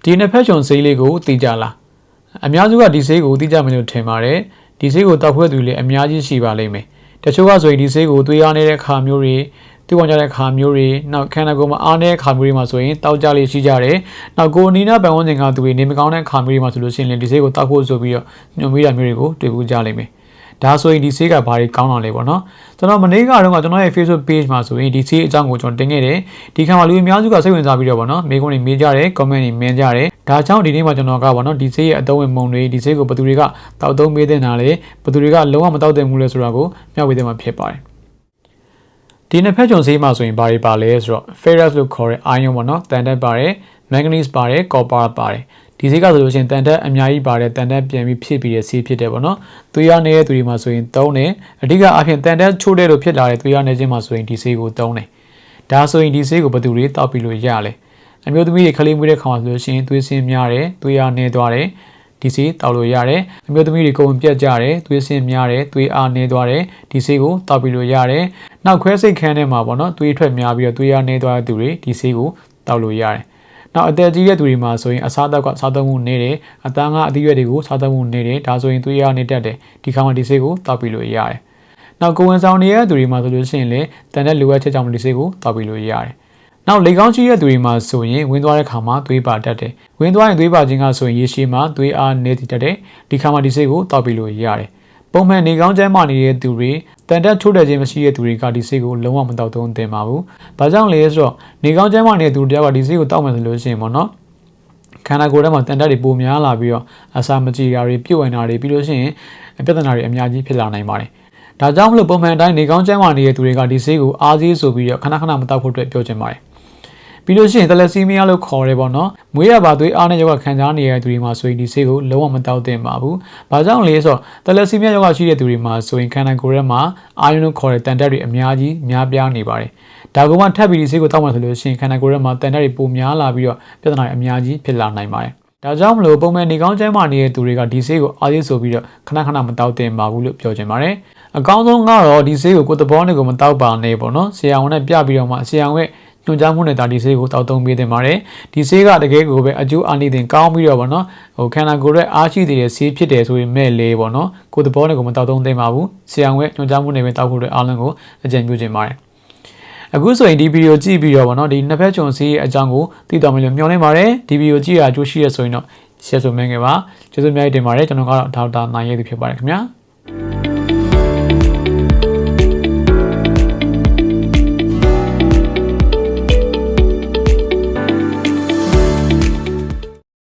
ဒီနှစ်ဖက်ချုံဆေးလေးကိုသိကြလားအများစုကဒီဆေးကိုသိကြမယ်လို့ထင်ပါတယ်ဒီဆေးကိုတောက်ခွဲသူလည်းအများကြီးရှိပါလိမ့်မယ်တချို့ကဆိုရင်ဒီဆေးကိုသွေးအားနေတဲ့ခါမျိုးတွေသွေးဝင်ကြတဲ့ခါမျိုးတွေနောက်ခန္ဓာကိုယ်မှာအားနေတဲ့ခါမျိုးတွေမှာဆိုရင်တောက်ကြလေးရှိကြတယ်နောက်ကိုနီနာပန်ဝန်းကျင်ကသူတွေနေမကောင်းတဲ့ခါမျိုးတွေမှာဆိုလို့ရှိရင်ဒီဆေးကိုတောက်ဖို့ဆိုပြီးတော့ညွှန်ပေးတာမျိုးတွေကိုတွေ့ဘူးကြလိမ့်မယ်ဒါဆိုရင်ဒီဆေးကဘာတွေကောင်းအောင်လဲပေါ့နော်ကျွန်တော်မနေ့ကတော့ကျွန်တော်ရဲ့ Facebook page မှာဆိုရင်ဒီဆေးအကြောင်းကိုကျွန်တော်တင်ခဲ့တယ်ဒီခါမှာလူအများစုကစိတ်ဝင်စားပြီးတော့ပေါ့နော်မေးခွန်းတွေမေးကြတယ် comment တွေမင်းကြတယ်ဒါကြောင့်ဒီနေ့မှာကျွန်တော်ကပေါ့နော်ဒီဆေးရဲ့အသုံးဝင်ပုံတွေဒီဆေးကိုဘယ်သူတွေကတောက်သုံးပေးတဲ့နာလဲဘယ်သူတွေကလုံးဝမတောက်တဲ့မှုလဲဆိုတာကိုမျှဝေသမှာဖြစ်ပါတယ်ဒီနှစ်ဖက်ချုံဆေးမှာဆိုရင်ဘာတွေပါလဲဆိုတော့ ferrous လို့ခေါ်တဲ့ iron ပေါ့နော်တန်တက်ပါတယ် manganese ပါတယ် copper ပါတယ်ဒီဆေးကဆိုလို့ရှိရင်တန်တက်အများကြီးပါတယ်တန်တက်ပြန်ပြီးဖြစ်ပြီးတဲ့ဆေးဖြစ်တယ်ပေါ့နော်သွေးရနေတဲ့သူတွေမှာဆိုရင်သုံးတယ်အဓိကအဖြစ်တန်တက်ချိုးတဲ့လို့ဖြစ်လာတဲ့သွေးရနေခြင်းမှာဆိုရင်ဒီဆေးကိုသုံးတယ်ဒါဆိုရင်ဒီဆေးကိုဘယ်သူတွေတောက်ပြီးလို့ရလဲအမျိုးသမီးတွေကလေးမွေးတဲ့ခါမှာဆိုလို့ရှိရင်သွေးဆင်းများတယ်သွေးရနေသွားတယ်ဒီဆေးတောက်လို့ရတယ်အမျိုးသမီးတွေကိုပြတ်ကြတယ်သွေးဆင်းများတယ်သွေးအားနေသွားတယ်ဒီဆေးကိုတောက်ပြီးလို့ရတယ်နောက်ခွဲစိတ်ခန်းထဲမှာပေါ့နော်သွေးထွက်များပြီးတော့သွေးအားနေသွားတဲ့သူတွေဒီဆေးကိုတောက်လို့ရတယ်နောက်အသက်ကြီးတဲ့သူတွေမှာဆိုရင်အစားအသောက်ကစားသုံးမှုနေတယ်အသားငါအသီးရွက်တွေကိုစားသုံးမှုနေတယ်ဒါဆိုရင်သွေးအားနေတတ်တယ်ဒီခါမှာဒီဆေးကိုတောက်ပြီးလို့ရတယ်နောက်ကိုဝန်ဆောင်နေတဲ့သူတွေမှာဆိုလို့ရှိရင်လည်းတန်တဲ့လိုအပ်ချက်ကြောင့်ဒီဆေးကိုတောက်ပြီးလို့ရတယ်နောက်လေကောင်းကြီးတဲ့သူတွေမှာဆိုရင်ဝင်သွားတဲ့ခါမှာသွေးပါတတ်တယ်ဝင်သွားရင်သွေးပါခြင်းကဆိုရင်ရေရှည်မှာသွေးအားနေတတ်တယ်ဒီခါမှာဒီဆေးကိုတောက်ပြီးလို့ရတယ်ပုံမှန်နေကောင်းကျန်းမာနေတဲ့သူတွေတန်တက်ချိုးတဲ့ခြင်းမရှိတဲ့သူတွေကဒီဆေးကိုလုံးဝမတောက်သုံးသင့်ပါဘူး။ဘာကြောင့်လဲဆိုတော့နေကောင်းကျန်းမာနေတဲ့သူတယောက်ကဒီဆေးကိုတောက်မယ်ဆိုလို့ရှိရင်ပေါ့နော်။ခန္ဓာကိုယ်ထဲမှာတန်တက်တွေပိုများလာပြီးတော့အစာမကြေတာတွေပြုတ်ဝင်တာတွေပြီးလို့ရှိရင်ပြဿနာတွေအများကြီးဖြစ်လာနိုင်ပါတယ်။ဒါကြောင့်မလို့ပုံမှန်တိုင်းနေကောင်းကျန်းမာနေတဲ့သူတွေကဒီဆေးကိုအားဆေးဆိုပြီးတော့ခဏခဏမတောက်ဖို့အတွက်ပြောချင်ပါတယ်။ပြီးလို့ရှိရင်တယ်လက်စီမီးယားလို့ခေါ်ရဲပေါ့နော်မွေးရပါသွေးအားနဲ့ယောဂခံစားနေတဲ့သူတွေမှာဆိုရင်ဒီဆေးကိုလုံးဝမတောက်သင့်ပါဘူး။ဘာကြောင့်လဲဆိုတော့တယ်လက်စီမီးယားယောဂရှိတဲ့သူတွေမှာဆိုရင်ခန္ဓာကိုယ်ထဲမှာအာယုံလို့ခေါ်တဲ့တန်တက်တွေအများကြီးများပြားနေပါတယ်။ဒါကမှထပ်ပြီးဒီဆေးကိုတောက်မှဆိုလို့ရှိရင်ခန္ဓာကိုယ်ထဲမှာတန်တက်တွေပိုများလာပြီးတော့ပြဿနာတွေအများကြီးဖြစ်လာနိုင်ပါတယ်။ဒါကြောင့်မလို့ပုံမှန်နေကောင်းကျန်းမာနေတဲ့သူတွေကဒီဆေးကိုအားသေးဆိုပြီးတော့ခဏခဏမတောက်သင့်ပါဘူးလို့ပြောချင်ပါတယ်။အကောင်းဆုံးကတော့ဒီဆေးကိုကိုယ်သဘောနဲ့ကိုမတောက်ပါနဲ့ပေါ့နော်။ဆရာဝန်နဲ့ပြပြီးတော့မှဆရာဝန်ရဲ့ညွှန်ကြားမှုနဲ့ဒါဒီဆေးကိုတောက်သုံးပေးတင်ပါတယ်ဒီဆေးကတကယ်ကိုပဲအကျိုးအာနိသင်ကောင်းပြီးတော့ဗောနော်ဟိုခန္ဓာကိုယ်ရဲ့အားရှိတဲ့ဆေးဖြစ်တယ်ဆိုရင်မဲ့လေဗောနော်ကိုယ်သဘောနဲ့ကိုမတောက်သုံးသင့်ပါဘူးဆရာဝန်ညွှန်ကြားမှုနဲ့ပဲတောက်ဖို့အတွက်အားလုံးကိုအကြံပြုခြင်းပါတယ်အခုဆိုရင်ဒီဗီဒီယိုကြည့်ပြီးတော့ဗောနော်ဒီနှစ်ဖက်ချုံဆေးရဲ့အကြောင်းကိုသိသွားမယ်လို့မျှော်လင့်ပါတယ်ဒီဗီဒီယိုကြည့်ရအကျိုးရှိရဆိုရင်တော့ share ဆိုမင်းခဲ့ပါကျေးဇူးအများကြီးတင်ပါတယ်ကျွန်တော်ကတော့ဒေါက်တာနိုင်ရဲသူဖြစ်ပါတယ်ခင်ဗျာ